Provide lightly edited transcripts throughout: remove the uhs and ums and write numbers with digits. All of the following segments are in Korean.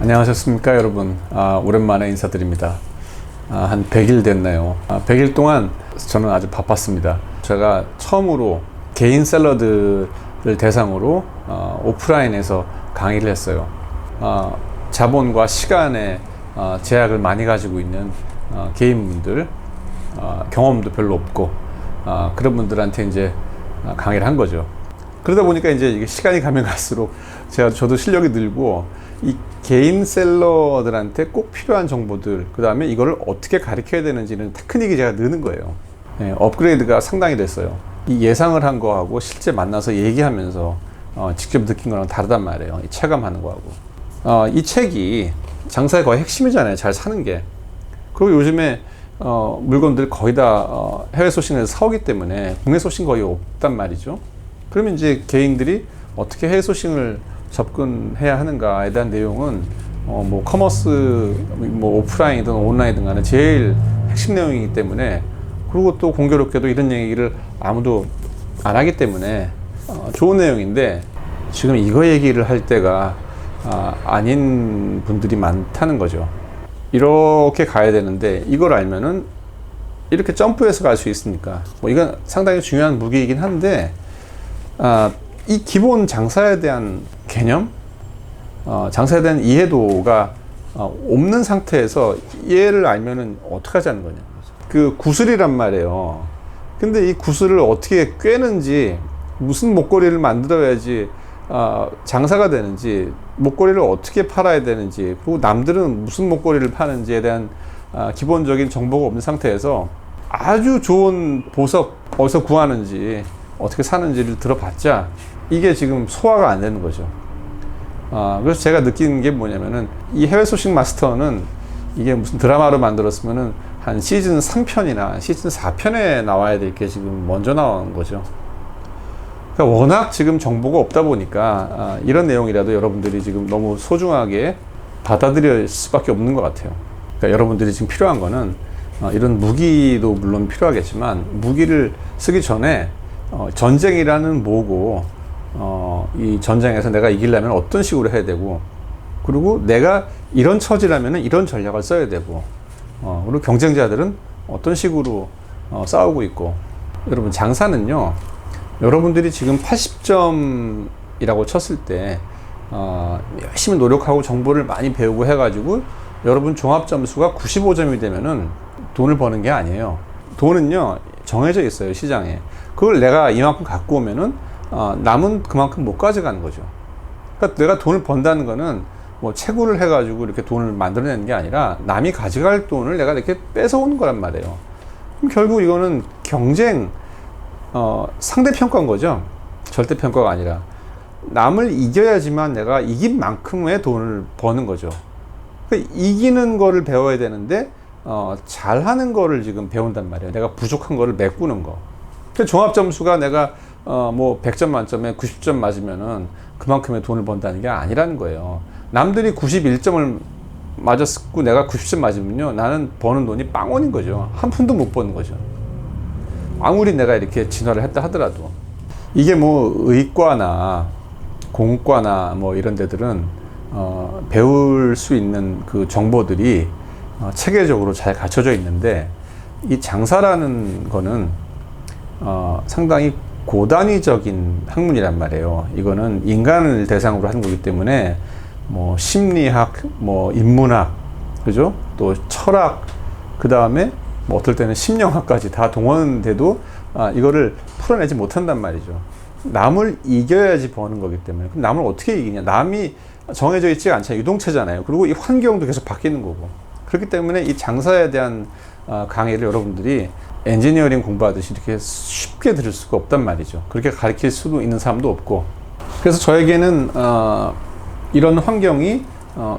안녕하셨습니까 여러분. 오랜만에 인사드립니다. 한 100일 됐나요. 100일 동안 저는 아주 바빴습니다. 제가 처음으로 개인 샐러드를 대상으로 오프라인에서 강의를 했어요. 자본과 시간에 제약을 많이 가지고 있는 개인분들, 경험도 별로 없고 그런 분들한테 이제 강의를 한 거죠. 그러다 보니까 이제 이게 시간이 가면 갈수록 저도 실력이 늘고, 이 개인 셀러들한테 꼭 필요한 정보들, 그 다음에 이거를 어떻게 가르쳐야 되는지는 테크닉이 제가 느는 거예요. 업그레이드가 상당히 됐어요. 이 예상을 한 거하고 실제 만나서 얘기하면서 직접 느낀 거랑 다르단 말이에요. 이 체감하는 거하고. 이 책이 장사의 거의 핵심이잖아요. 잘 사는 게. 그리고 요즘에 물건들 거의 다 해외 소싱에서 사오기 때문에 국내 소싱 거의 없단 말이죠. 그러면 이제 개인들이 어떻게 해외 소싱을 접근해야 하는가에 대한 내용은 뭐 커머스, 뭐 오프라인이든 온라인이든 간에 제일 핵심 내용이기 때문에, 그리고 또 공교롭게도 이런 얘기를 아무도 안 하기 때문에 좋은 내용인데, 지금 이거 얘기를 할 때가 아닌 분들이 많다는 거죠. 이렇게 가야 되는데 이걸 알면은 이렇게 점프해서 갈 수 있으니까, 뭐 이건 상당히 중요한 무기이긴 한데, 이 기본 장사에 대한 개념, 장사에 대한 이해도가 없는 상태에서 얘를 알면은 어떻게 하자는 거냐. 그 구슬이란 말이에요. 근데 이 구슬을 어떻게 꿰는지, 무슨 목걸이를 만들어야지 장사가 되는지, 목걸이를 어떻게 팔아야 되는지, 그리고 남들은 무슨 목걸이를 파는지에 대한 기본적인 정보가 없는 상태에서 아주 좋은 보석 어디서 구하는지, 어떻게 사는지를 들어봤자 이게 지금 소화가 안 되는 거죠. 그래서 제가 느끼는 게 뭐냐면은, 이 해외 소식 마스터는 이게 무슨 드라마로 만들었으면은 한 시즌 3편이나 시즌 4편에 나와야 될 게 지금 먼저 나온 거죠. 그러니까 워낙 지금 정보가 없다 보니까 이런 내용이라도 여러분들이 지금 너무 소중하게 받아들일 수밖에 없는 것 같아요. 그러니까 여러분들이 지금 필요한 거는 이런 무기도 물론 필요하겠지만, 무기를 쓰기 전에 전쟁이라는 뭐고, 이 전쟁에서 내가 이기려면 어떤 식으로 해야 되고, 그리고 내가 이런 처지라면 이런 전략을 써야 되고, 그리고 경쟁자들은 어떤 식으로 싸우고 있고. 여러분, 장사는요, 여러분들이 지금 80점이라고 쳤을 때 열심히 노력하고 정보를 많이 배우고 해가지고 여러분 종합 점수가 95점이 되면은 돈을 버는 게 아니에요. 돈은요 정해져 있어요, 시장에. 그걸 내가 이만큼 갖고 오면은 남은 그만큼 못 가져가는 거죠. 그러니까 내가 돈을 번다는 거는 뭐 채굴을 해가지고 이렇게 돈을 만들어내는 게 아니라, 남이 가져갈 돈을 내가 이렇게 뺏어오는 거란 말이에요. 그럼 결국 이거는 경쟁, 상대평가인 거죠. 절대평가가 아니라. 남을 이겨야지만 내가 이긴 만큼의 돈을 버는 거죠. 그러니까 이기는 거를 배워야 되는데 잘하는 거를 지금 배운단 말이에요. 내가 부족한 거를 메꾸는 거. 그러니까 종합 점수가 내가 뭐 100점 만점에 90점 맞으면은 그만큼의 돈을 번다는 게 아니라는 거예요. 남들이 91점을 맞았고 내가 90점 맞으면요, 나는 버는 돈이 빵원인 거죠. 한 푼도 못 버는 거죠. 아무리 내가 이렇게 진화를 했다 하더라도. 이게 뭐 의과나 공과나 뭐 이런 데들은 배울 수 있는 그 정보들이 체계적으로 잘 갖춰져 있는데, 이 장사라는 거는 상당히 고단위적인 학문이란 말이에요. 이거는 인간을 대상으로 하는 거기 때문에 뭐 심리학, 뭐 인문학, 그죠? 또 철학, 그 다음에 뭐 어떨 때는 심령학까지 다 동원돼도 이거를 풀어내지 못한단 말이죠. 남을 이겨야지 버는 거기 때문에. 그럼 남을 어떻게 이기냐? 남이 정해져 있지 않잖아요. 유동체잖아요. 그리고 이 환경도 계속 바뀌는 거고. 그렇기 때문에 이 장사에 대한 강의를 여러분들이 엔지니어링 공부하듯이 이렇게 쉽게 들을 수가 없단 말이죠. 그렇게 가르칠 수도 있는 사람도 없고. 그래서 저에게는 이런 환경이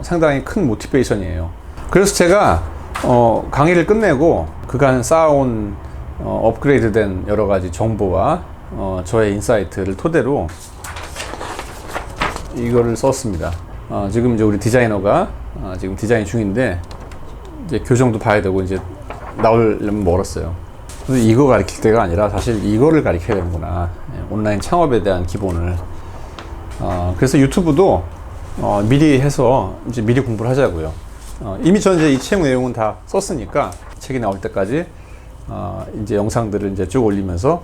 상당히 큰 모티베이션이에요. 그래서 제가 강의를 끝내고 그간 쌓아온 업그레이드된 여러 가지 정보와 저의 인사이트를 토대로 이거를 썼습니다. 지금 이제 우리 디자이너가 지금 디자인 중인데, 이제 교정도 봐야 되고 이제 나오려면 멀었어요. 그래서 이거 가르칠 때가 아니라 사실 이거를 가르쳐야 되는구나. 온라인 창업에 대한 기본을. 그래서 유튜브도 미리 해서 이제 미리 공부를 하자고요. 이미 저는 이제 이 책 내용은 다 썼으니까 책이 나올 때까지 이제 영상들을 이제 쭉 올리면서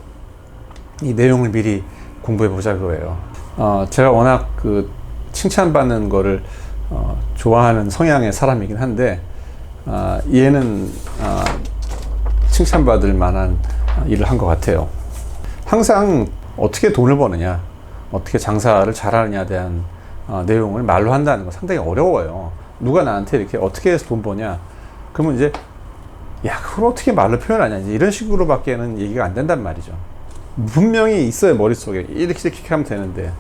이 내용을 미리 공부해 보자 그거예요. 제가 워낙 그 칭찬받는 거를 좋아하는 성향의 사람이긴 한데 얘는 칭찬받을 만한 일을 한 것 같아요. 항상 어떻게 돈을 버느냐, 어떻게 장사를 잘하느냐에 대한 내용을 말로 한다는 건 상당히 어려워요. 누가 나한테 이렇게 어떻게 해서 돈 버냐, 그러면 이제 야 그걸 어떻게 말로 표현하냐, 이제 이런 식으로밖에는 얘기가 안 된단 말이죠. 분명히 있어요, 머릿속에. 이렇게 하면 되는데,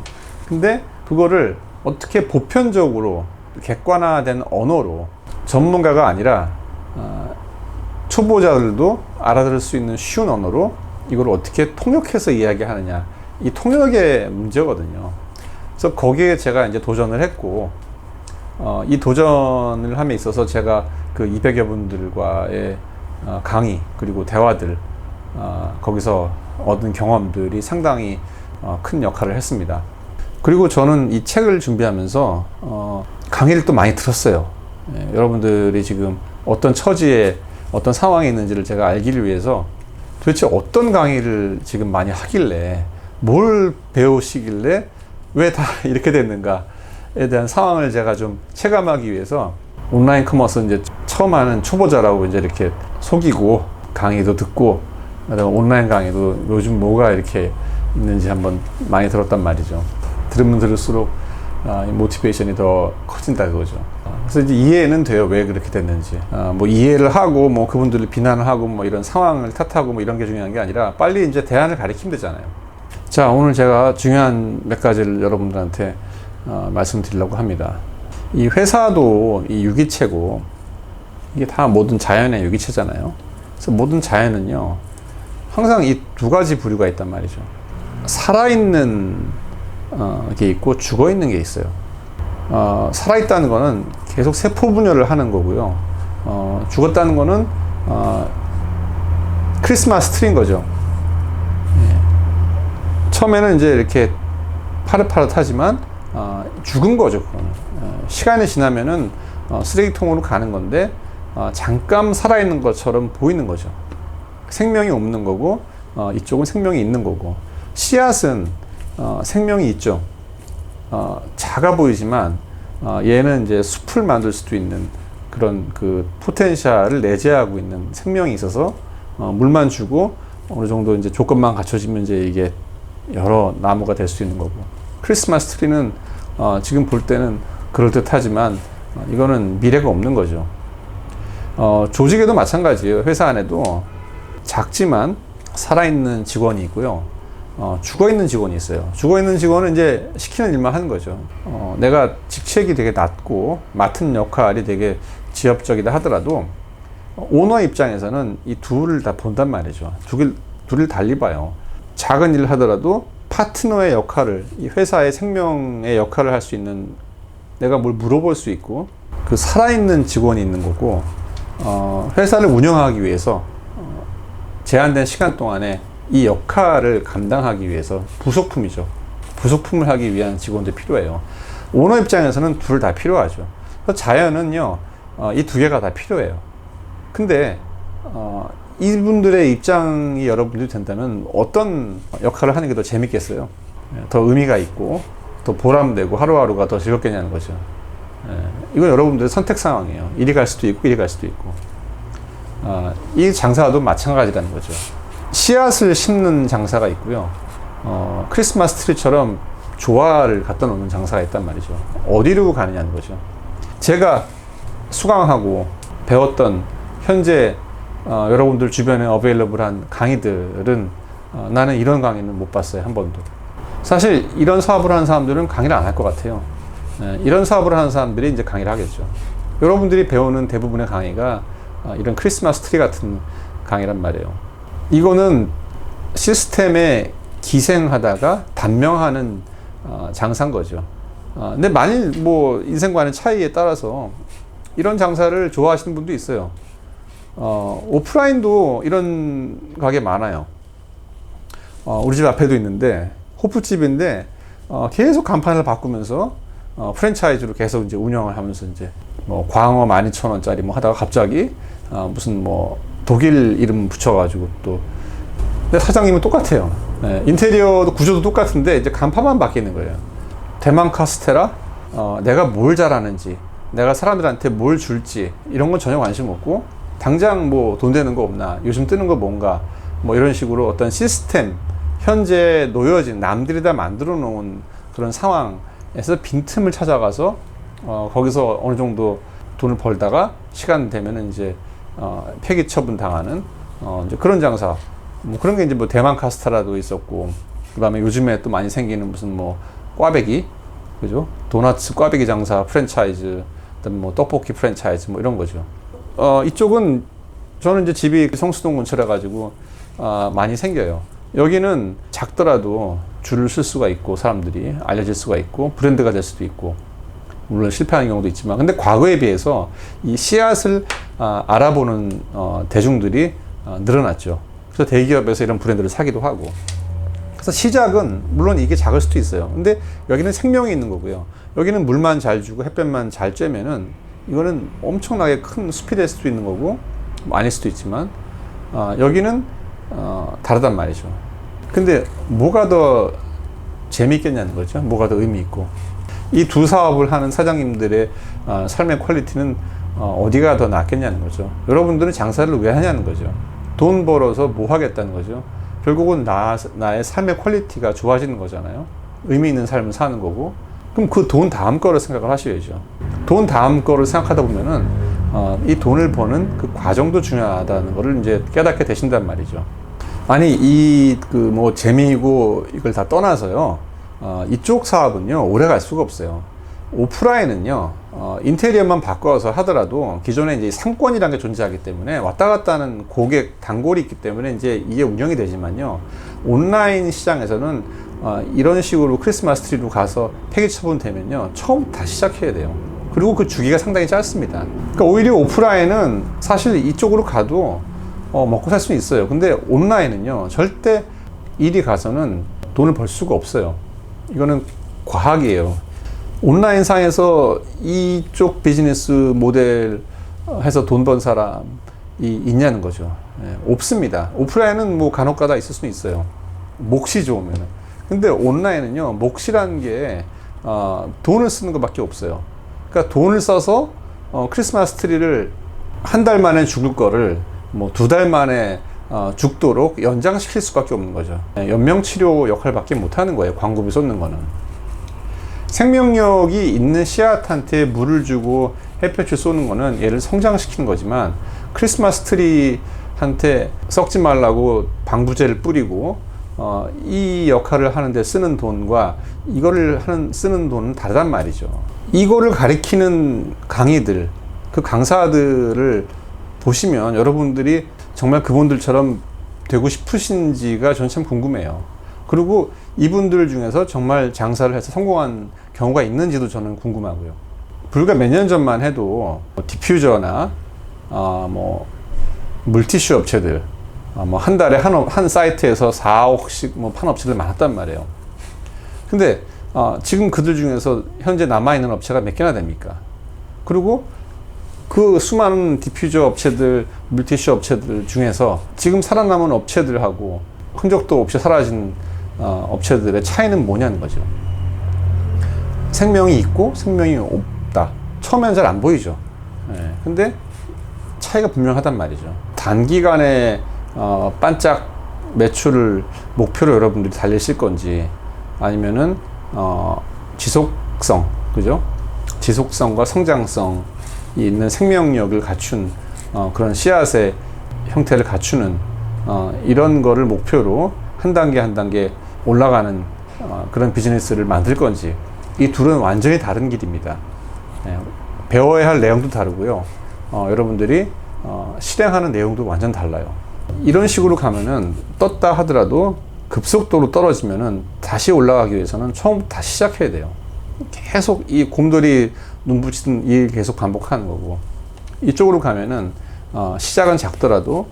근데 그거를 어떻게 보편적으로 객관화된 언어로, 전문가가 아니라 초보자들도 알아들을 수 있는 쉬운 언어로 이걸 어떻게 통역해서 이야기하느냐, 이 통역의 문제거든요. 그래서 거기에 제가 이제 도전을 했고, 이 도전을 함에 있어서 제가 그 200여 분들과의 강의 그리고 대화들, 거기서 얻은 경험들이 상당히 큰 역할을 했습니다. 그리고 저는 이 책을 준비하면서 강의를 또 많이 들었어요. 여러분들이 지금 어떤 처지에 어떤 상황에 있는지를 제가 알기를 위해서 도대체 어떤 강의를 지금 많이 하길래, 뭘 배우시길래 왜 다 이렇게 됐는가에 대한 상황을 제가 좀 체감하기 위해서 온라인 커머스 이제 처음 하는 초보자라고 이제 이렇게 속이고 강의도 듣고, 온라인 강의도 요즘 뭐가 이렇게 있는지 한번 많이 들었단 말이죠. 들으면 들을수록 모티베이션이 더 커진다 그거죠. 그래서 이제 이해는 돼요, 왜 그렇게 됐는지. 뭐 이해를 하고 뭐 그분들을 비난을 하고 뭐 이런 상황을 탓하고 뭐 이런 게 중요한 게 아니라 빨리 이제 대안을 가리키면 되잖아요. 자, 오늘 제가 중요한 몇 가지를 여러분들한테 말씀드리려고 합니다. 이 회사도 이 유기체고, 이게 다 모든 자연의 유기체잖아요. 그래서 모든 자연은요, 항상 이 두 가지 부류가 있단 말이죠. 살아있는 게 있고 죽어있는 게 있어요. 살아있다는 거는 계속 세포 분열을 하는 거고요. 죽었다는 거는 크리스마스 트리인 거죠. 처음에는 이제 이렇게 파릇파릇하지만 죽은 거죠. 시간이 지나면은 쓰레기통으로 가는 건데, 잠깐 살아있는 것처럼 보이는 거죠. 생명이 없는 거고, 이쪽은 생명이 있는 거고. 씨앗은 생명이 있죠. 작아 보이지만 얘는 이제 숲을 만들 수도 있는 그런 그 포텐셜을 내재하고 있는 생명이 있어서 물만 주고 어느 정도 이제 조건만 갖춰지면 이제 이게 여러 나무가 될 수 있는 거고. 크리스마스 트리는 지금 볼 때는 그럴듯하지만 이거는 미래가 없는 거죠. 조직에도 마찬가지예요. 회사 안에도 작지만 살아있는 직원이 있고요. 죽어있는 직원이 있어요. 죽어있는 직원은 이제 시키는 일만 하는 거죠. 내가 직책이 되게 낮고 맡은 역할이 되게 지엽적이다 하더라도 오너 입장에서는 이 둘을 다 본단 말이죠. 둘을 달리 봐요. 작은 일을 하더라도 파트너의 역할을, 이 회사의 생명의 역할을 할 수 있는, 내가 뭘 물어볼 수 있고, 그 살아있는 직원이 있는 거고, 회사를 운영하기 위해서 제한된 시간 동안에 이 역할을 감당하기 위해서 부속품이죠. 부속품을 하기 위한 직원들이 필요해요. 오너 입장에서는 둘 다 필요하죠. 그래서 자연은요, 이 두 개가 다 필요해요. 근데 이분들의 입장이 여러분들이 된다면 어떤 역할을 하는 게 더 재밌겠어요? 더 의미가 있고 더 보람되고 하루하루가 더 즐겁겠냐는 거죠. 이건 여러분들의 선택 상황이에요. 이리 갈 수도 있고 이리 갈 수도 있고. 이 장사도 마찬가지라는 거죠. 씨앗을 심는 장사가 있고요. 크리스마스 트리처럼 조화를 갖다 놓는 장사가 있단 말이죠. 어디로 가느냐는 거죠. 제가 수강하고 배웠던 현재 여러분들 주변에 어베일러블한 강의들은 나는 이런 강의는 못 봤어요. 한 번도. 사실 이런 사업을 하는 사람들은 강의를 안 할 것 같아요. 이런 사업을 하는 사람들이 이제 강의를 하겠죠. 여러분들이 배우는 대부분의 강의가 이런 크리스마스 트리 같은 강의란 말이에요. 이거는 시스템에 기생하다가 단명하는 장사인 거죠. 근데 만일 뭐 인생관의 차이에 따라서 이런 장사를 좋아하시는 분도 있어요. 오프라인도 이런 가게 많아요. 우리 집 앞에도 있는데 호프집인데 계속 간판을 바꾸면서 프랜차이즈로 계속 이제 운영을 하면서 이제 뭐 광어 12,000원짜리 뭐 하다가 갑자기 무슨 뭐 독일 이름 붙여가지고 또 근데 사장님은 똑같아요. 네, 인테리어도 구조도 똑같은데 이제 간판만 바뀌는 거예요. 대만 카스테라 내가 뭘 잘하는지 내가 사람들한테 뭘 줄지 이런 건 전혀 관심 없고 당장 뭐 돈 되는 거 없나 요즘 뜨는 거 뭔가 뭐 이런 식으로 어떤 시스템 현재 놓여진 남들이 다 만들어 놓은 그런 상황에서 빈틈을 찾아가서 거기서 어느 정도 돈을 벌다가 시간 되면은 이제 폐기 처분 당하는 이제 그런 장사 뭐 그런 게 이제 뭐 대만 카스테라도 있었고 그다음에 요즘에 또 많이 생기는 무슨 뭐 꽈배기 그죠 도너츠 꽈배기 장사 프랜차이즈 그다음에 뭐 떡볶이 프랜차이즈 뭐 이런 거죠. 이쪽은 저는 이제 집이 성수동 근처라 가지고 많이 생겨요. 여기는 작더라도 줄을 쓸 수가 있고 사람들이 알려질 수가 있고 브랜드가 될 수도 있고 물론 실패하는 경우도 있지만 근데 과거에 비해서 이 씨앗을 알아보는 대중들이 늘어났죠. 그래서 대기업에서 이런 브랜드를 사기도 하고 그래서 시작은 물론 이게 작을 수도 있어요. 근데 여기는 생명이 있는 거고요. 여기는 물만 잘 주고 햇볕만 잘 쬐면은 이거는 엄청나게 큰 숲이 될 수도 있는 거고 뭐 아닐 수도 있지만 여기는 다르단 말이죠. 근데 뭐가 더 재미있겠냐는 거죠. 뭐가 더 의미 있고 이 두 사업을 하는 사장님들의 삶의 퀄리티는 어디가 더 낫겠냐는 거죠. 여러분들은 장사를 왜 하냐는 거죠. 돈 벌어서 뭐 하겠다는 거죠. 결국은 나의 삶의 퀄리티가 좋아지는 거잖아요. 의미 있는 삶을 사는 거고 그럼 그 돈 다음 거를 생각을 하셔야죠. 돈 다음 거를 생각하다 보면은 이 돈을 버는 그 과정도 중요하다는 거를 이제 깨닫게 되신단 말이죠. 아니 이 그 뭐 재미이고 이걸 다 떠나서요. 이쪽 사업은요 오래 갈 수가 없어요. 오프라인은요 인테리어만 바꿔서 하더라도 기존에 이제 상권이라는 게 존재하기 때문에 왔다 갔다 하는 고객 단골이 있기 때문에 이제 이게 운영이 되지만요 온라인 시장에서는 이런 식으로 크리스마스 트리로 가서 폐기 처분되면요 처음 다시 시작해야 돼요. 그리고 그 주기가 상당히 짧습니다. 그러니까 오히려 오프라인은 사실 이쪽으로 가도 먹고 살 수는 있어요. 근데 온라인은요 절대 이리 가서는 돈을 벌 수가 없어요. 이거는 과학이에요. 온라인 상에서 이쪽 비즈니스 모델 해서 돈 번 사람이 있냐는 거죠. 없습니다. 오프라인은 뭐 간혹가다 있을 수는 있어요. 몫이 좋으면. 근데 온라인은요 몫이라는 게 돈을 쓰는 것밖에 없어요. 그러니까 돈을 써서 크리스마스 트리를 한 달 만에 죽을 거를 뭐 2달 만에 죽도록 연장시킬 수밖에 없는 거죠. 연명치료 역할밖에 못하는 거예요. 광고비 쏟는 거는. 생명력이 있는 씨앗한테 물을 주고 햇볕을 쏘는 거는 얘를 성장시키는 거지만 크리스마스 트리한테 썩지 말라고 방부제를 뿌리고 이 역할을 하는데 쓰는 돈과 이거를 쓰는 돈은 다르단 말이죠. 이거를 가리키는 강의들, 그 강사들을 보시면 여러분들이 정말 그분들처럼 되고 싶으신지가 저는 참 궁금해요. 그리고 이분들 중에서 정말 장사를 해서 성공한 경우가 있는지도 저는 궁금하고요. 불과 몇 년 전만 해도 디퓨저나 뭐 물티슈 업체들 뭐 한 달에 한 사이트에서 4억씩 뭐 판 업체들 많았단 말이에요. 근데 지금 그들 중에서 현재 남아있는 업체가 몇 개나 됩니까? 그리고 그 수많은 디퓨저 업체들, 물티슈 업체들 중에서 지금 살아남은 업체들하고 흔적도 없이 사라진 업체들의 차이는 뭐냐는 거죠. 생명이 있고 생명이 없다. 처음에는 잘 안 보이죠. 근데 차이가 분명하단 말이죠. 단기간에 반짝 매출을 목표로 여러분들이 달리실 건지 아니면은 지속성, 그죠? 지속성과 성장성이 있는 생명력을 갖춘 그런 씨앗의 형태를 갖추는 이런 거를 목표로 한 단계 한 단계 올라가는 그런 비즈니스를 만들 건지 이 둘은 완전히 다른 길입니다. 배워야 할 내용도 다르고요. 여러분들이 실행하는 내용도 완전 달라요. 이런 식으로 가면은 떴다 하더라도 급속도로 떨어지면은 다시 올라가기 위해서는 처음부터 다시 시작해야 돼요. 계속 이 곰돌이 눈부신 일 계속 반복하는 거고 이쪽으로 가면은 시작은 작더라도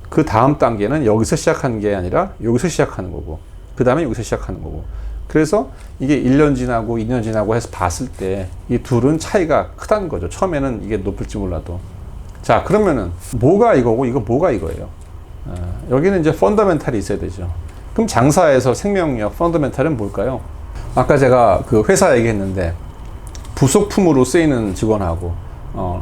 그 다음 단계는 여기서 시작하는 게 아니라 여기서 시작하는 거고 그 다음에 여기서 시작하는 거고 그래서 이게 1년 지나고 2년 지나고 해서 봤을 때 이 둘은 차이가 크다는 거죠. 처음에는 이게 높을지 몰라도. 자, 그러면은 뭐가 이거고 이거 뭐가 이거예요? 여기는 이제 펀더멘탈이 있어야 되죠. 그럼 장사에서 생명력 펀더멘탈은 뭘까요? 아까 제가 그 회사 얘기했는데 부속품으로 쓰이는 직원하고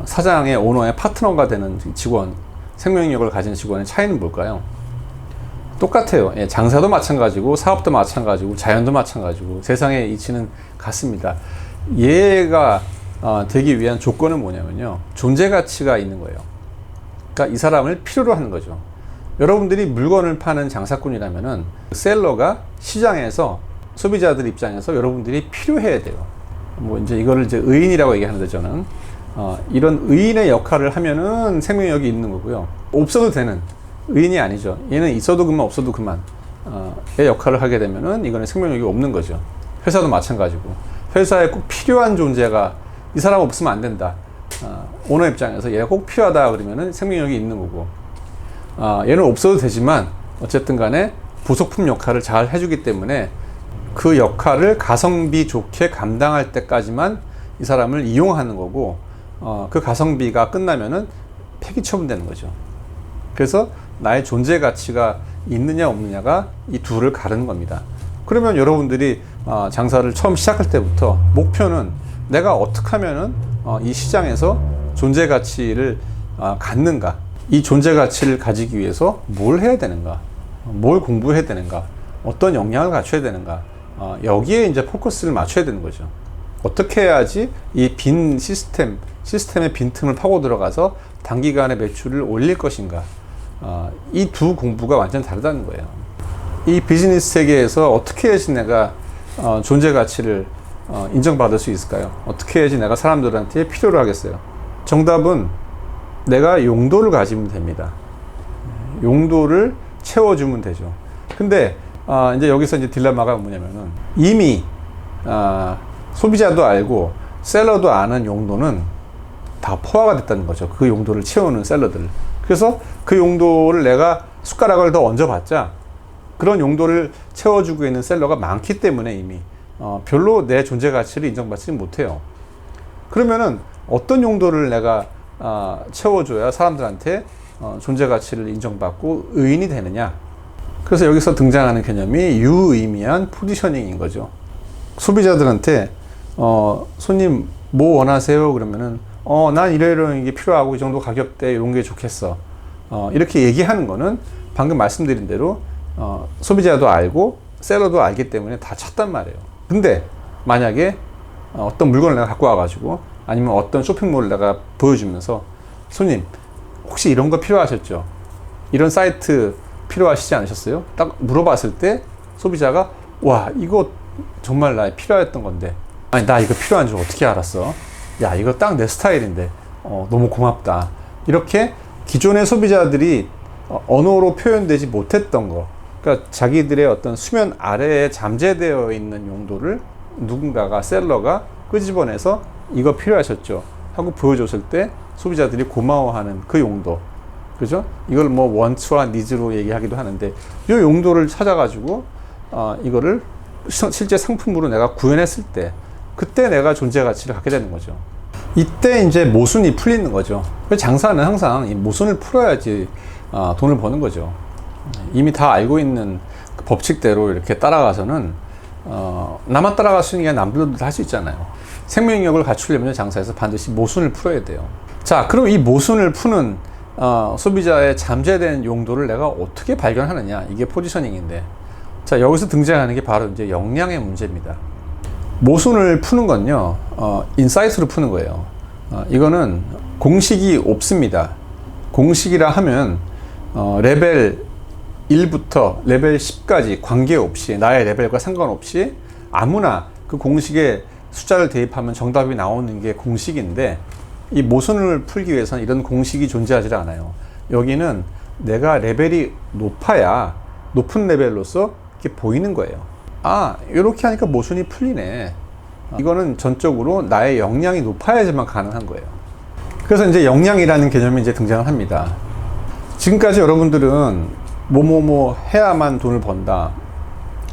사장의 오너의 파트너가 되는 직원, 생명력을 가진 직원의 차이는 뭘까요? 똑같아요. 예, 장사도 마찬가지고 사업도 마찬가지고 자연도 마찬가지고 세상의 이치는 같습니다. 얘가 되기 위한 조건은 뭐냐면요, 존재 가치가 있는 거예요. 그러니까 이 사람을 필요로 하는 거죠. 여러분들이 물건을 파는 장사꾼이라면은 셀러가 시장에서 소비자들 입장에서 여러분들이 필요해야 돼요. 뭐 이제 이거를 이제 의인이라고 얘기하는데 저는 이런 의인의 역할을 하면은 생명력이 있는 거고요. 없어도 되는 의인이 아니죠. 얘는 있어도 그만 없어도 그만 의 역할을 하게 되면은 이거는 생명력이 없는 거죠. 회사도 마찬가지고 회사에 꼭 필요한 존재가 이 사람 없으면 안 된다. 오너 입장에서 얘가 꼭 필요하다 그러면은 생명력이 있는 거고, 얘는 없어도 되지만 어쨌든 간에 부속품 역할을 잘 해주기 때문에 그 역할을 가성비 좋게 감당할 때까지만 이 사람을 이용하는 거고, 그 가성비가 끝나면은 폐기 처분되는 거죠. 그래서 나의 존재 가치가 있느냐 없느냐가 이 둘을 가르는 겁니다. 그러면 여러분들이 장사를 처음 시작할 때부터 목표는 내가 어떻게 하면은 이 시장에서 존재 가치를 갖는가, 이 존재 가치를 가지기 위해서 뭘 해야 되는가, 뭘 공부해야 되는가, 어떤 역량을 갖춰야 되는가, 여기에 이제 포커스를 맞춰야 되는 거죠. 어떻게 해야지 이 빈 시스템의 빈틈을 파고 들어가서 단기간에 매출을 올릴 것인가, 이 두 공부가 완전 다르다는 거예요. 이 비즈니스 세계에서 어떻게 해야지 내가 존재 가치를 인정받을 수 있을까요? 어떻게 해야지 내가 사람들한테 필요로 하겠어요? 정답은 내가 용도를 가지면 됩니다. 용도를 채워주면 되죠. 근데 이제 여기서 이제 딜레마가 뭐냐면은 이미 소비자도 알고 셀러도 아는 용도는 다 포화가 됐다는 거죠. 그 용도를 채우는 셀러들. 그래서 그 용도를 내가 숟가락을 더 얹어봤자 그런 용도를 채워주고 있는 셀러가 많기 때문에 이미 별로 내 존재 가치를 인정받지 못해요. 그러면은 어떤 용도를 내가 채워줘야 사람들한테 존재 가치를 인정받고 의인이 되느냐? 그래서 여기서 등장하는 개념이 유의미한 포지셔닝인 거죠. 소비자들한테 손님 뭐 원하세요? 그러면은 난 이런 게 필요하고 이 정도 가격대 이런 게 좋겠어. 이렇게 얘기하는 거는 방금 말씀드린 대로 소비자도 알고 셀러도 알기 때문에 다 찼단 말이에요. 근데 만약에 어떤 물건을 내가 갖고 와가지고 아니면 어떤 쇼핑몰을 내가 보여주면서 손님 혹시 이런 거 필요하셨죠? 이런 사이트 필요하시지 않으셨어요? 딱 물어봤을 때 소비자가 와 이거 정말 나 필요했던 건데, 아니 나 이거 필요한 줄 어떻게 알았어? 야 이거 딱 내 스타일인데 너무 고맙다. 이렇게 기존의 소비자들이 언어로 표현되지 못했던 거, 그러니까 자기들의 어떤 수면 아래에 잠재되어 있는 용도를 누군가가 셀러가 끄집어내서 이거 필요하셨죠 하고 보여줬을 때 소비자들이 고마워하는 그 용도, 그죠? 이걸 뭐 원츠와 니즈로 얘기하기도 하는데 이 용도를 찾아가지고 이거를 실제 상품으로 내가 구현했을 때 그때 내가 존재 가치를 갖게 되는 거죠. 이때 이제 모순이 풀리는 거죠. 장사는 항상 이 모순을 풀어야지 돈을 버는 거죠. 이미 다 알고 있는 그 법칙대로 이렇게 따라가서는 나만 따라갈 수 있는 게 남들도 다 할 수 있잖아요. 생명력을 갖추려면 장사에서 반드시 모순을 풀어야 돼요. 자, 그럼 이 모순을 푸는 소비자의 잠재된 용도를 내가 어떻게 발견하느냐, 이게 포지셔닝인데, 자 여기서 등장하는 게 바로 이제 역량의 문제입니다. 모순을 푸는 건요, 인사이트로 푸는 거예요. 이거는 공식이 없습니다. 공식이라 하면 레벨 1부터 레벨 10까지 관계없이, 나의 레벨과 상관없이 아무나 그 공식에 숫자를 대입하면 정답이 나오는 게 공식인데, 이 모순을 풀기 위해서는 이런 공식이 존재하지 않아요. 여기는 내가 레벨이 높아야 높은 레벨로서 이렇게 보이는 거예요. 아, 이렇게 하니까 모순이 풀리네. 이거는 전적으로 나의 역량이 높아야지만 가능한 거예요. 그래서 이제 역량이라는 개념이 이제 등장을 합니다. 지금까지 여러분들은 뭐뭐뭐 해야만 돈을 번다,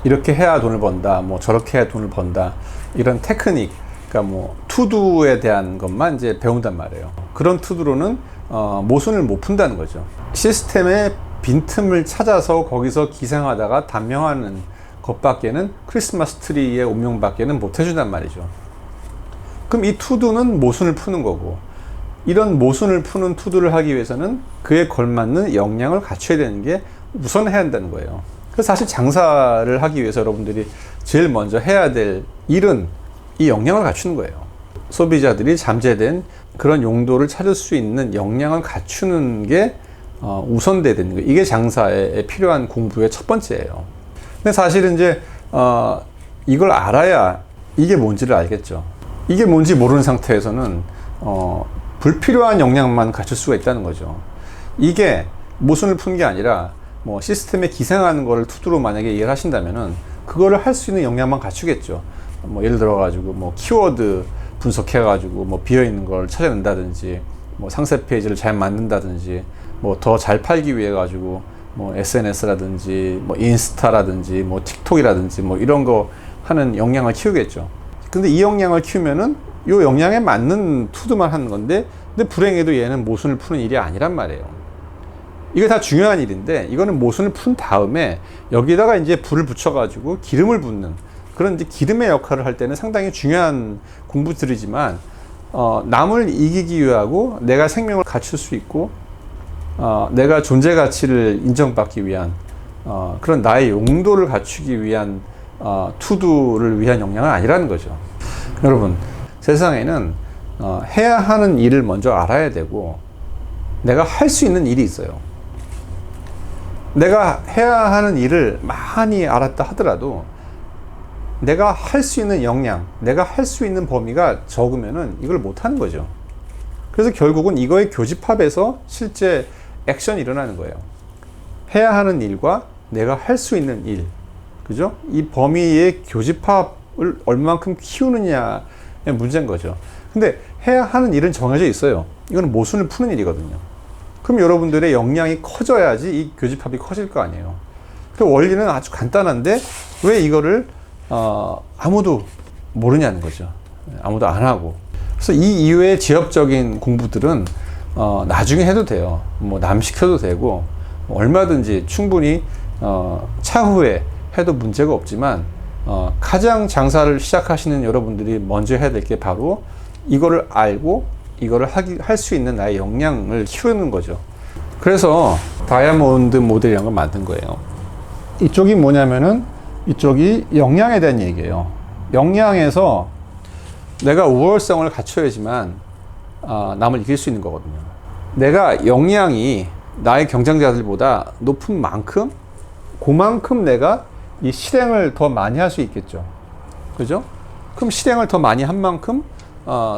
이렇게 해야 돈을 번다, 뭐 저렇게 해야 돈을 번다, 이런 테크닉, 그러니까 뭐 투두에 대한 것만 이제 배운단 말이에요. 그런 투두로는 모순을 못 푼다는 거죠. 시스템의 빈틈을 찾아서 거기서 기생하다가 단명하는 것밖에는, 크리스마스 트리의 운명밖에는 못 해준단 말이죠. 그럼 이 투두는 모순을 푸는 거고, 이런 모순을 푸는 투두를 하기 위해서는 그에 걸맞는 역량을 갖춰야 되는 게 우선 해야 한다는 거예요. 그래서 사실 장사를 하기 위해서 여러분들이 제일 먼저 해야 될 일은 이 역량을 갖추는 거예요. 소비자들이 잠재된 그런 용도를 찾을 수 있는 역량을 갖추는 게 우선돼야 되는 거예요. 이게 장사에 필요한 공부의 첫 번째예요. 근데 사실은 이제 이걸 알아야 이게 뭔지를 알겠죠. 이게 뭔지 모르는 상태에서는 불필요한 역량만 갖출 수가 있다는 거죠. 이게 모순을 푸는 게 아니라 뭐 시스템에 기생하는 거를 투두로 만약에 이해를 하신다면은 그거를 할 수 있는 역량만 갖추겠죠. 뭐 예를 들어 가지고 뭐 키워드 분석해 가지고 뭐 비어 있는 걸 찾아낸다든지, 뭐 상세 페이지를 잘 만든다든지, 뭐 더 잘 팔기 위해 가지고 뭐 SNS라든지 뭐 인스타라든지 뭐 틱톡이라든지 뭐 이런 거 하는 역량을 키우겠죠. 근데 이 역량을 키우면은 요 역량에 맞는 투두만 하는 건데, 근데 불행해도 얘는 모순을 푸는 일이 아니란 말이에요. 이게 다 중요한 일인데, 이거는 모순을 푼 다음에 여기다가 이제 불을 붙여가지고 기름을 붓는 그런 이제 기름의 역할을 할 때는 상당히 중요한 공부들이지만, 남을 이기기 위하고 내가 생명을 갖출 수 있고, 내가 존재 가치를 인정받기 위한 그런 나의 용도를 갖추기 위한 투두를 위한 역량은 아니라는 거죠. 여러분, 세상에는 해야 하는 일을 먼저 알아야 되고, 내가 할 수 있는 일이 있어요. 내가 해야 하는 일을 많이 알았다 하더라도 내가 할 수 있는 역량, 내가 할 수 있는 범위가 적으면은 이걸 못 하는 거죠. 그래서 결국은 이거의 교집합에서 실제 액션이 일어나는 거예요. 해야 하는 일과 내가 할 수 있는 일, 그죠? 이 범위의 교집합을 얼만큼 키우느냐의 문제인 거죠. 근데 해야 하는 일은 정해져 있어요. 이거는 모순을 푸는 일이거든요. 그럼 여러분들의 역량이 커져야지 이 교집합이 커질 거 아니에요. 그 원리는 아주 간단한데 왜 이거를 아무도 모르냐는 거죠. 아무도 안 하고. 그래서 이 이외의 지엽적인 공부들은 나중에 해도 돼요. 뭐 남 시켜도 되고 얼마든지 충분히 차후에 해도 문제가 없지만, 가장 장사를 시작하시는 여러분들이 먼저 해야 될 게 바로 이거를 알고 이거를 할 수 있는 나의 역량을 키우는 거죠. 그래서 다이아몬드 모델이라는 걸 만든 거예요. 이쪽이 뭐냐면은 이쪽이 역량에 대한 얘기예요. 역량에서 내가 우월성을 갖춰야지만 남을 이길 수 있는 거거든요. 내가 역량이 나의 경쟁자들보다 높은 만큼 그만큼 내가 이 실행을 더 많이 할 수 있겠죠. 그죠? 그럼 실행을 더 많이 한 만큼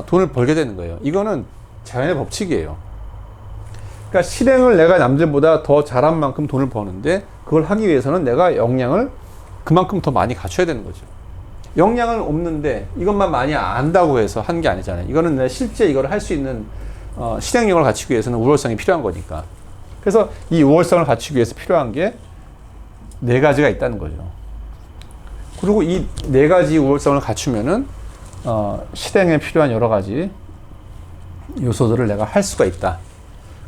돈을 벌게 되는 거예요. 이거는 자연의 법칙이에요. 그러니까 실행을 내가 남들보다 더 잘한 만큼 돈을 버는데, 그걸 하기 위해서는 내가 역량을 그만큼 더 많이 갖춰야 되는 거죠. 역량은 없는데 이것만 많이 안다고 해서 한 게 아니잖아요. 이거는 내가 실제 이걸 할 수 있는 실행력을 갖추기 위해서는 우월성이 필요한 거니까. 그래서 이 우월성을 갖추기 위해서 필요한 게 네 가지가 있다는 거죠. 그리고 이 네 가지 우월성을 갖추면은 실행에 필요한 여러 가지 요소들을 내가 할 수가 있다.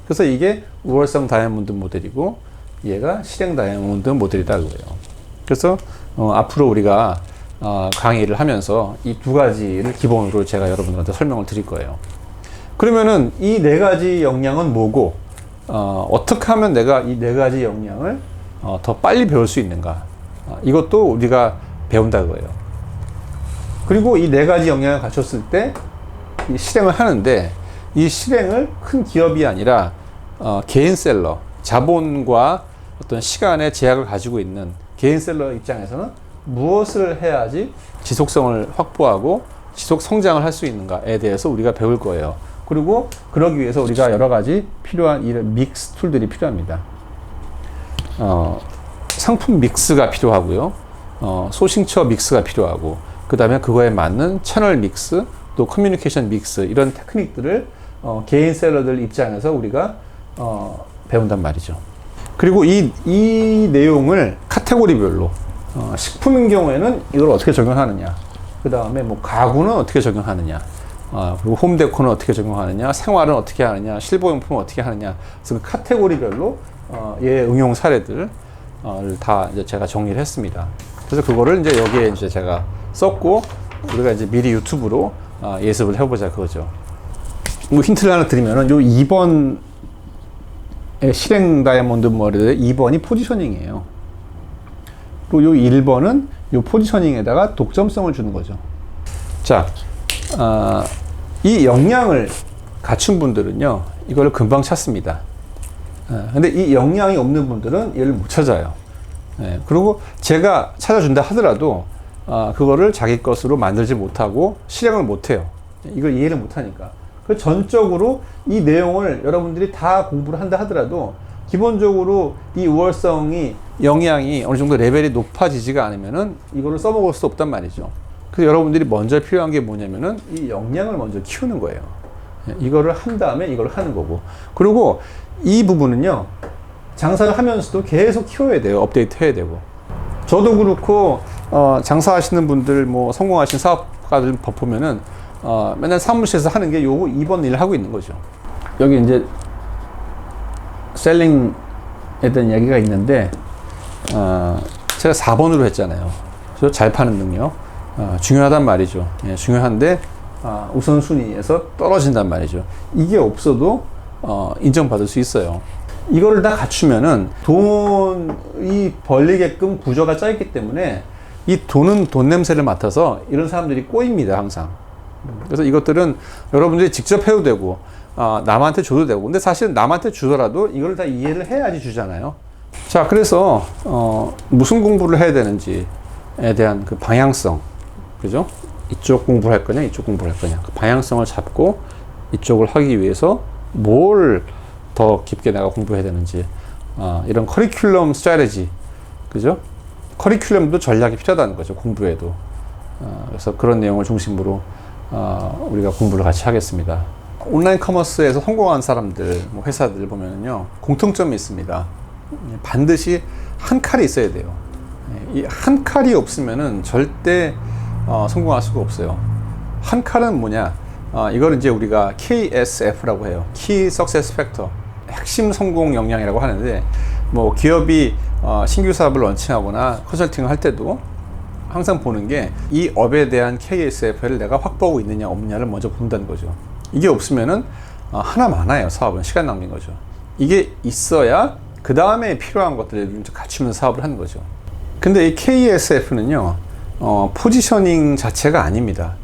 그래서 이게 우월성 다이아몬드 모델이고, 얘가 실행 다이아몬드 모델이다 그거예요. 그래서 앞으로 우리가 강의를 하면서 이 두 가지를 기본으로 제가 여러분들한테 설명을 드릴 거예요. 그러면은 이 네 가지 역량은 뭐고, 어떻게 하면 내가 이 네 가지 역량을 더 빨리 배울 수 있는가, 이것도 우리가 배운다 그거예요. 그리고 이 네 가지 역량을 갖췄을 때 이 실행을 하는데, 이 실행을 큰 기업이 아니라 개인 셀러, 자본과 어떤 시간의 제약을 가지고 있는 개인 셀러 입장에서는 무엇을 해야지 지속성을 확보하고 지속 성장을 할 수 있는가에 대해서 우리가 배울 거예요. 그리고 그러기 위해서 우리가 여러 가지 필요한 이런 믹스 툴들이 필요합니다. 상품 믹스가 필요하고요. 소싱처 믹스가 필요하고, 그 다음에 그거에 맞는 채널 믹스, 또 커뮤니케이션 믹스, 이런 테크닉들을 개인 셀러들 입장에서 우리가 배운단 말이죠. 그리고 이 내용을 카테고리별로 식품인 경우에는 이걸 어떻게 적용하느냐, 그 다음에 뭐 가구는 어떻게 적용하느냐, 그리고 홈데코는 어떻게 적용하느냐, 생활은 어떻게 하느냐, 실버용품은 어떻게 하느냐. 그래서 그 카테고리별로 얘 응용 사례들을 다 이제 제가 정리를 했습니다. 그래서 그거를 이제 여기에 이제 제가 썼고, 우리가 이제 미리 유튜브로 예습을 해보자 그거죠. 뭐 힌트를 하나 드리면은 요 2번 실행 다이아몬드 머리의 2번이 포지셔닝이에요. 그리고 요 1번은 요 포지셔닝에다가 독점성을 주는 거죠. 자, 이 역량을 갖춘 분들은요, 이거를 금방 찾습니다. 근데 이 역량이 없는 분들은 얘를 못 찾아요. 그리고 제가 찾아준다 하더라도 그거를 자기 것으로 만들지 못하고 실행을 못해요. 이걸 이해를 못하니까. 그 전적으로 이 내용을 여러분들이 다 공부를 한다 하더라도 기본적으로 이 우월성이 역량이 어느 정도 레벨이 높아지지가 않으면은 이거를 써먹을 수 없단 말이죠. 그래서 여러분들이 먼저 필요한 게 뭐냐면은 이 역량을 먼저 키우는 거예요. 이거를 한 다음에 이걸 하는 거고. 그리고 이 부분은요, 장사를 하면서도 계속 키워야 돼요. 업데이트 해야 되고. 저도 그렇고, 장사하시는 분들, 뭐, 성공하신 사업가들 보면은, 맨날 사무실에서 하는 게 요거 2번 일을 하고 있는 거죠. 여기 이제, 셀링에 대한 얘기가 있는데, 제가 4번으로 했잖아요. 그래서 잘 파는 능력. 중요하단 말이죠. 예, 중요한데, 우선순위에서 떨어진단 말이죠. 이게 없어도, 인정받을 수 있어요. 이거를 다 갖추면은 돈이 벌리게끔 구조가 짜있기 때문에 이 돈은 돈 냄새를 맡아서 이런 사람들이 꼬입니다, 항상. 그래서 이것들은 여러분들이 직접 해도 되고, 남한테 줘도 되고. 근데 사실 남한테 주더라도 이걸 다 이해를 해야지 주잖아요. 자, 그래서, 무슨 공부를 해야 되는지에 대한 그 방향성. 그죠? 이쪽 공부를 할 거냐, 이쪽 공부를 할 거냐. 그 방향성을 잡고 이쪽을 하기 위해서 뭘 더 깊게 내가 공부해야 되는지, 이런 커리큘럼 스트래티지, 그죠? 커리큘럼도 전략이 필요하다는 거죠, 공부에도. 그래서 그런 내용을 중심으로 우리가 공부를 같이 하겠습니다. 온라인 커머스에서 성공한 사람들, 뭐 회사들 보면요, 공통점이 있습니다. 반드시 한 칼이 있어야 돼요. 이 한 칼이 없으면은 절대 성공할 수가 없어요. 한 칼은 뭐냐? 이걸 이제 우리가 KSF라고 해요. Key Success Factor. 핵심 성공 역량이라고 하는데, 뭐 기업이 신규 사업을 런칭하거나 컨설팅을 할 때도 항상 보는 게 이 업에 대한 KSF를 내가 확보하고 있느냐 없느냐를 먼저 본다는 거죠. 이게 없으면은 하나 많아요. 사업은 시간 낭비인 거죠. 이게 있어야 그 다음에 필요한 것들을 갖추면서 사업을 하는 거죠. 근데 이 KSF는요, 포지셔닝 자체가 아닙니다.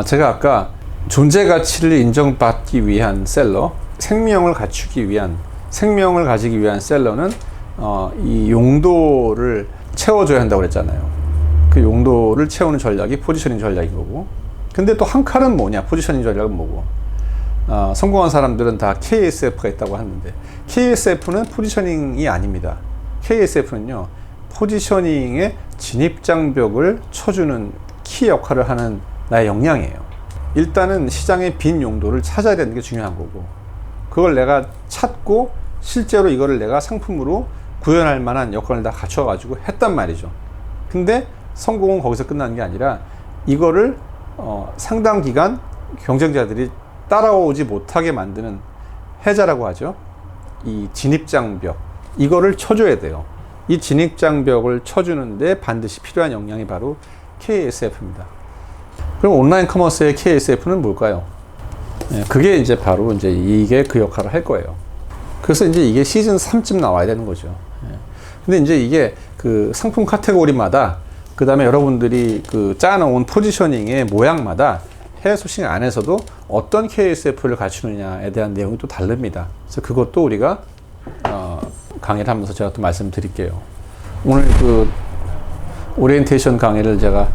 제가 아까 존재 가치를 인정받기 위한 셀러, 생명을 갖추기 위한, 생명을 가지기 위한 셀러는 이 용도를 채워줘야 한다고 그랬잖아요. 그 용도를 채우는 전략이 포지셔닝 전략인 거고. 근데 또 한 칼은 뭐냐? 포지셔닝 전략은 뭐고? 성공한 사람들은 다 KSF가 있다고 하는데, KSF는 포지셔닝이 아닙니다. KSF는요, 포지셔닝의 진입장벽을 쳐주는 키 역할을 하는 나의 역량이에요. 일단은 시장의 빈 용도를 찾아야 되는 게 중요한 거고, 그걸 내가 찾고 실제로 이거를 내가 상품으로 구현할 만한 여건을 다 갖춰가지고 했단 말이죠. 근데 성공은 거기서 끝나는 게 아니라 이거를 상당 기간 경쟁자들이 따라오지 못하게 만드는 해자라고 하죠. 이 진입장벽, 이거를 쳐줘야 돼요. 이 진입장벽을 쳐주는데 반드시 필요한 역량이 바로 KSF입니다. 그럼 온라인 커머스의 KSF는 뭘까요? 그게 이제 바로 이제 이게 그 역할을 할 거예요. 그래서 이제 이게 시즌 3쯤 나와야 되는 거죠. 근데 이제 이게 그 상품 카테고리마다, 그 다음에 여러분들이 그 짜놓은 포지셔닝의 모양마다 해외 소싱 안에서도 어떤 KSF를 갖추느냐에 대한 내용이 또 다릅니다. 그래서 그것도 우리가 강의를 하면서 제가 또 말씀드릴게요. 오늘 그 오리엔테이션 강의를 제가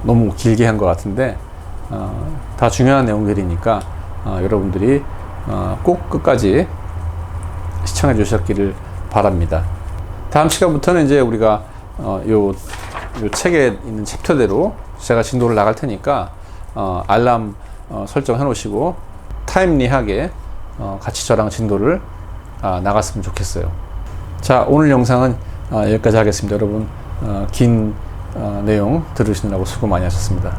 너무 길게 한 것 같은데, 다 중요한 내용들이니까 여러분들이 꼭 끝까지 시청해 주셨기를 바랍니다. 다음 시간부터는 이제 우리가 요 책에 있는 챕터대로 제가 진도를 나갈 테니까 알람 설정해 놓으시고 타임리하게 같이 저랑 진도를 나갔으면 좋겠어요. 자, 오늘 영상은 여기까지 하겠습니다. 여러분 긴 내용 들으시느라고 수고 많이 하셨습니다.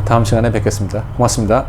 다음 시간에 뵙겠습니다. 고맙습니다.